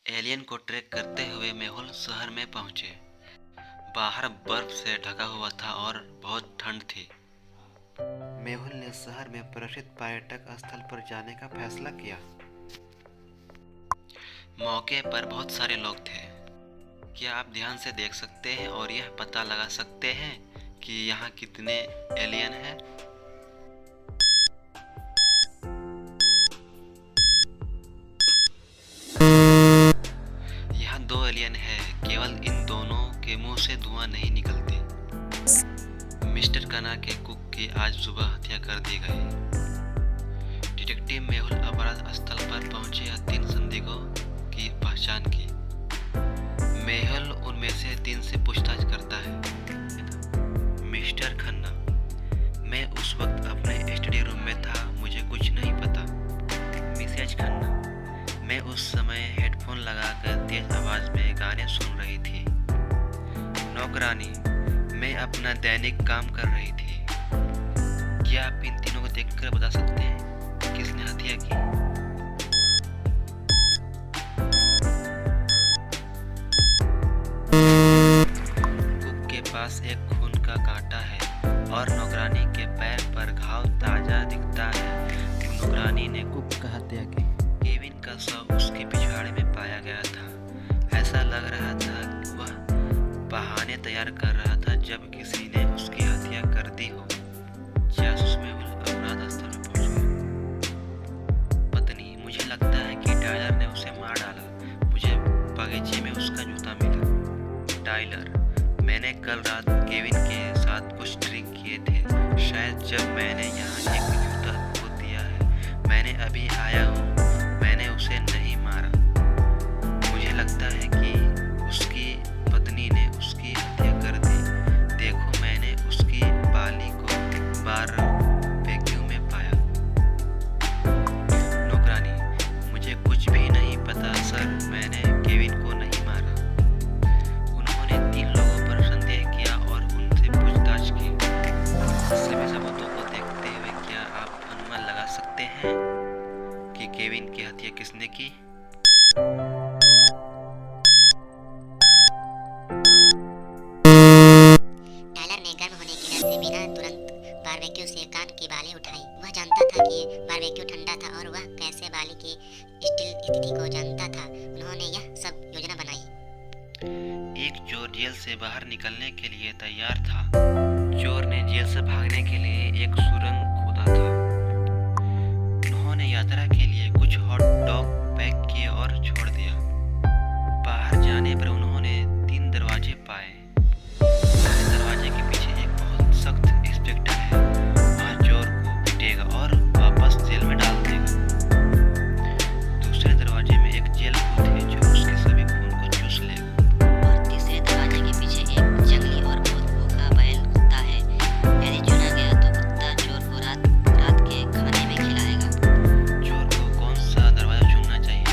Alien को track करते हुए मेहुल शहर में पहुंचे। बाहर बर्फ से ढका हुआ था और बहुत ठंड थी। मेहुल ने शहर में प्रसिद्ध पर्यटक स्थल पर जाने का फैसला किया। मौके पर बहुत सारे लोग थे। क्या आप ध्यान से देख सकते हैं और यह पता लगा सकते हैं कि यहाँ कितने एलियन हैं? यहाँ 2 एलियन है। केवल इन दोनों के मुंह से धुआं नहीं निकलती। मिस्टर कना के कुक की आज सुबह हत्या कर दी गई। डिटेक्टिव मेहुल अपराध स्थल पर पहुंचे और 3 संदिग्धों की पहचान की। मेहुल उनमें से 3 से पूछताछ करता है। मिस्टर खन्ना, मैं उस वक्त अपने स्टडी रूम में था, मुझे कुछ नहीं पता। मिसेज खन्ना, मैं उस समय हेडफोन लगाकर तेज आवाज में गाने सुन रही थी। नौकरानी, मैं अपना दैनिक काम कर रही थी। क्या आप इन तीनों को देखकर बता सकते हैं किसने हत्या की? कुक के पास एक खून का कांटा है और नौकरानी के पैर पर घाव ताजा दिखता है। नौकरानी ने कुक का हत्या की। केविन का शव उसके पिछवाड़े में पाया गया था। ऐसा लग रहा था कि वह बहाने तैयार कर रहा था जब किसी ने उसकी हत्या कर दी हो। जासूस मेहुल अपराध स्थल में पहुंच गया। पत्नी, मुझे लगता है कि टायलर ने उसे मार डाला। मुझे बगीचे में उसका जूता मिला। टायलर, मैंने कल रात केविन के साथ कुछ ड्रिंक किए थे। शायद जब मैंने यहाँ एक जूता खो दिया है। मैंने अभी आया हूँ। मैंने उसे नहीं मारा। मुझे लगता है कि उसकी पत्नी ने उसकी हत्या कर दी। देखो, मैंने उसकी बाली को बार वैक्यूम में पाया। नौकरानी, मुझे कुछ भी नहीं पता सर, मैंने केविन को नहीं मारा। उन्होंने 3 लोगों पर संदेह किया और उनसे पूछताछ की। सभी सबूतों को देखते हुए क्या आप अनुमान लगा सकते हैं कि केविन की हत्या किसने की? टायलर ने गर्म होने की डर से बिना तुरंत बारबेक्यू से कान की बाली उठाई। वह जानता था कि बारबेक्यू ठंडा था और वह कैसे बाली की स्टिल स्थिति को जानता था। उन्होंने यह सब योजना बनाई। एक चोर जेल से बाहर निकलने के लिए तैयार था। चोर ने जेल से भागने के लिए एक सुरंग खोदा था। उन्होंने यात्रा के लिए कुछ हॉट डॉग पैक किए और छोड़ दिया। बाहर जाने पर उन्होंने 3 दरवाजे पाए। पहले दरवाजे के पीछे एक बहुत सख्त इंस्पेक्टर है। वह चोर को पीटेगा और वापस जेल में डाल देगा। दूसरे दरवाजे में एक जेल भूत है जो उसके सभी खून को चूस लेगा। और तीसरे दरवाजे के पीछे एक जंगली और बहुत भूखा बैल कुत्ता है। यदि चुना गया तो कुत्ता चोर को रात के खाने में खिलाएगा। चोर को कौन सा दरवाजा चुनना चाहिए?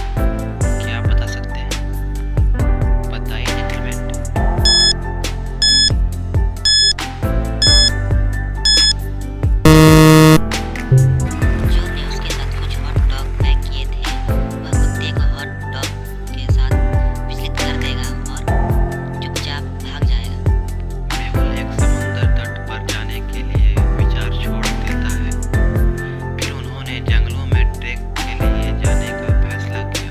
क्या आप बता सकते हैं? बताइए जेंटलमैन। चोर ने उसके साथ कुछ हॉट डॉग पैक किए थे। वह कुत्ते को हॉट डॉग के साथ विचलित कर देगा और चुपचाप भाग जाएगा। मेहुल एक समुद्र तट पर जाने के लिए विचार छोड़ देता है। फिर उन्होंने जंगलों में ट्रैक के लिए जाने का फैसला किया।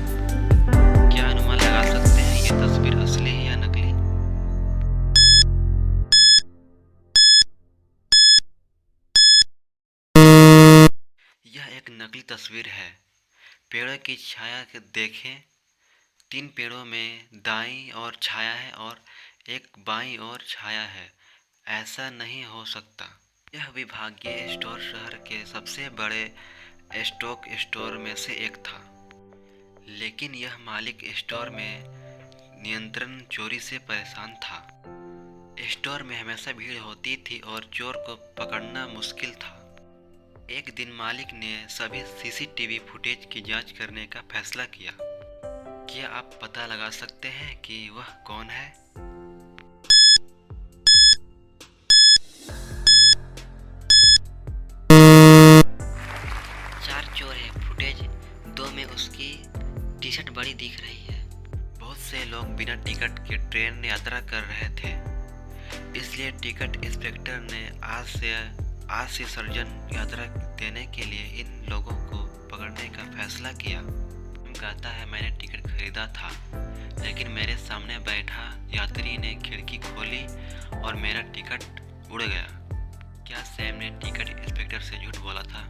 क्या अनुमान लगा सकते हैं ये तस्वीर असली है या नकली? यह एक नकली तस्वीर है। पेड़ों की छाया के देखें। 3 पेड़ों में दाईं ओर छाया है और एक बाईं ओर छाया है। ऐसा नहीं हो सकता। यह विभागीय स्टोर शहर के सबसे बड़े स्टॉक स्टोर में से एक था। लेकिन यह मालिक स्टोर में नियंत्रण चोरी से परेशान था। स्टोर में हमेशा भीड़ होती थी और चोर को पकड़ना मुश्किल था। एक दिन मालिक ने सभी सीसीटीवी फुटेज की जांच करने का फैसला किया। क्या आप पता लगा सकते हैं कि वह कौन है? चार चोर है। फुटेज 2 में उसकी टी-शर्ट बड़ी दिख रही है। से लोग बिना टिकट के ट्रेन यात्रा कर रहे थे। इसलिए टिकट इंस्पेक्टर ने आज से सर्जन यात्रा देने के लिए इन लोगों को पकड़ने का फैसला किया। कहता है मैंने टिकट खरीदा था, लेकिन मेरे सामने बैठा यात्री ने खिड़की खोली और मेरा टिकट उड़ गया। क्या सैम ने टिकट इंस्पेक्टर से झूठ बोला था?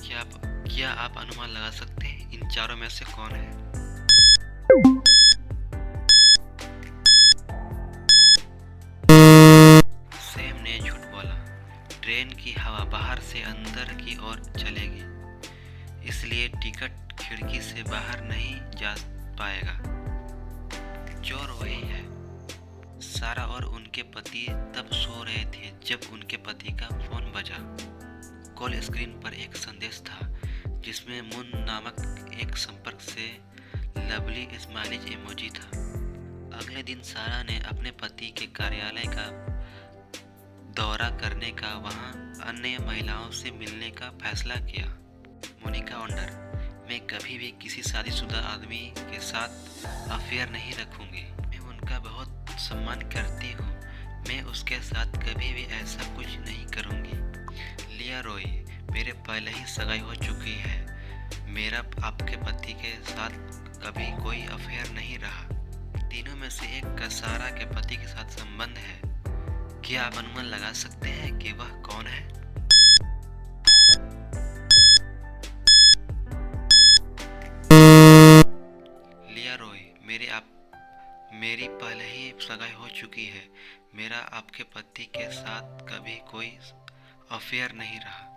क्या आप अनुमान लगा सकते हैं इन चारों में से कौन है? सैम ने झूठ बोला। ट्रेन की हवा बाहर से अंदर की ओर चलेगी, इसलिए टिकट खिड़की से बाहर नहीं जा पाएगा। चोर वही है। सारा और उनके पति तब सो रहे थे जब उनके पति का फोन बजा। कॉल स्क्रीन पर एक संदेश था जिसमें मुन नामक एक संपर्क से लवली स्माइलीज इमोजी था। अगले दिन सारा ने अपने पति के कार्यालय का दौरा करने का, वहां अन्य महिलाओं से मिलने का फैसला किया। मोनिका ओंडर, मैं कभी भी किसी शादीशुदा आदमी के साथ अफेयर नहीं रखूंगी। मैं उनका बहुत सम्मान करती हूँ। मैं उसके साथ कभी भी ऐसा कुछ नहीं करूँगी। लिया रॉय, मेरे पहले ही सगाई हो चुकी है। मेरा आपके पति के साथ कभी कोई अफेयर नहीं रहा। तीनों में से एक का सारा के पति के साथ संबंध है। क्या आप अनुमान लगा सकते हैं कि वह कौन है? लिया रॉय, मेरी पहले ही सगाई हो चुकी है। मेरा आपके पति के साथ कभी कोई अफेयर नहीं रहा।